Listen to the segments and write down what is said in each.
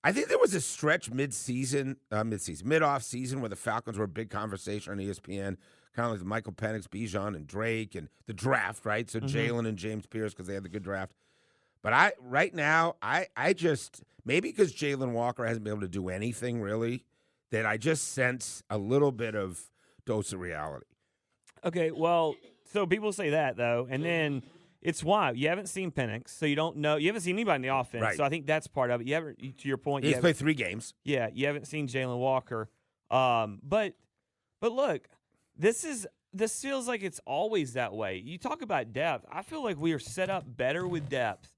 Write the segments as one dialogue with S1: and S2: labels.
S1: I think there was a stretch mid-off season where the Falcons were a big conversation on ESPN, kind of like Michael Penix, Bijan, and Drake, and the draft, right? So
S2: Mhm.
S1: Jalen and James Pierce because they had the good draft. But right now, I just maybe because Jalen Walker hasn't been able to do anything really, that I just sense a little bit of dose of reality.
S2: Okay, well, so people say that though, and then it's why you haven't seen Penix, so you don't know. You haven't seen anybody in the offense,
S1: Right.
S2: so I think that's part of it. You haven't, to your point,
S1: He's played 3 games.
S2: yeah, you haven't seen Jalen Walker. But look, this feels like it's always that way. You talk about depth. I feel like we are set up better with depth.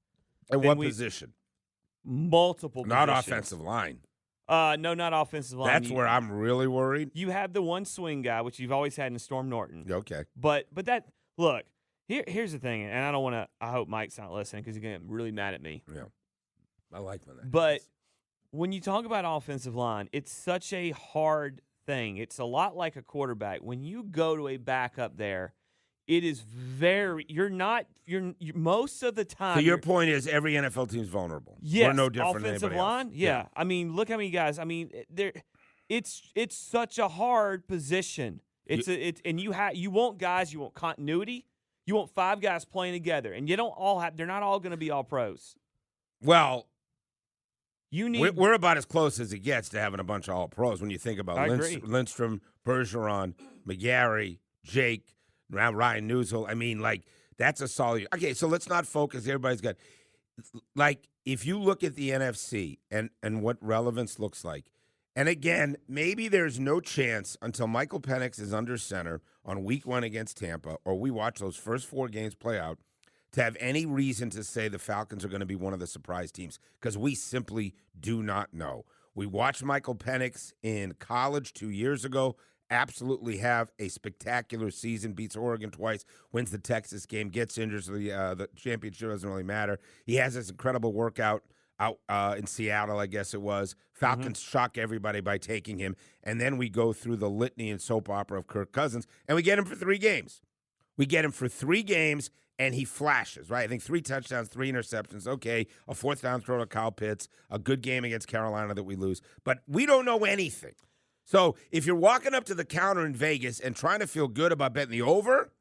S1: At
S2: than
S1: what
S2: we-
S1: position?
S2: Multiple
S1: Not
S2: positions.
S1: offensive line.
S2: No, not offensive line.
S1: That's where I'm really worried.
S2: You have the one swing guy, which you've always had in Storm Norton.
S1: Okay.
S2: But that look, here's the thing, and I don't want to. I hope Mike's not listening because he's gonna get really mad at me.
S1: Yeah. I like when that
S2: But
S1: happens.
S2: when you talk about offensive line, it's such a hard thing. It's a lot like a quarterback. When you go to a backup there, it is very. You're most of the time.
S1: So your point is every NFL team is vulnerable.
S2: Yes,
S1: We're no different
S2: offensive
S1: than anybody
S2: line.
S1: else.
S2: Yeah. I mean, look how many guys. I mean, it's such a hard position. And you want guys. You want continuity. You want 5 guys playing together, and you don't all have. They're not all going to be all pros.
S1: Well,
S2: You need.
S1: we're about as close as it gets to having a bunch of all pros when you think about
S2: I agree.
S1: Lindstrom, Bergeron, McGarry, Jake, Ryan Newsel. I mean, like, that's a solid. Okay, so let's not focus. Everybody's got, like, if you look at the NFC and what relevance looks like, and again, maybe there's no chance until Michael Penix is under center on week 1 against Tampa, or we watch those first 4 games play out, to have any reason to say the Falcons are going to be one of the surprise teams, because we simply do not know. We watched Michael Penix in college 2 years ago, absolutely have a spectacular season, beats Oregon twice, wins the Texas game, gets injured, so the championship doesn't really matter. He has this incredible workout out in Seattle, I guess it was. Falcons shock everybody by taking him, and then we go through the litany and soap opera of Kirk Cousins, and we get him for 3 games. We get him for 3 games, and he flashes, right? I think 3 touchdowns, 3 interceptions. Okay, a 4th down throw to Kyle Pitts, a good game against Carolina that we lose. But we don't know anything. So if you're walking up to the counter in Vegas and trying to feel good about betting the over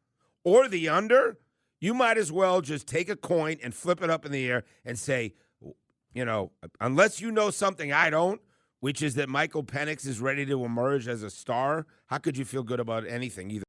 S1: or the under, you might as well just take a coin and flip it up in the air and say, you know, unless you know something I don't, which is that Michael Penix is ready to emerge as a star, how could you feel good about anything either?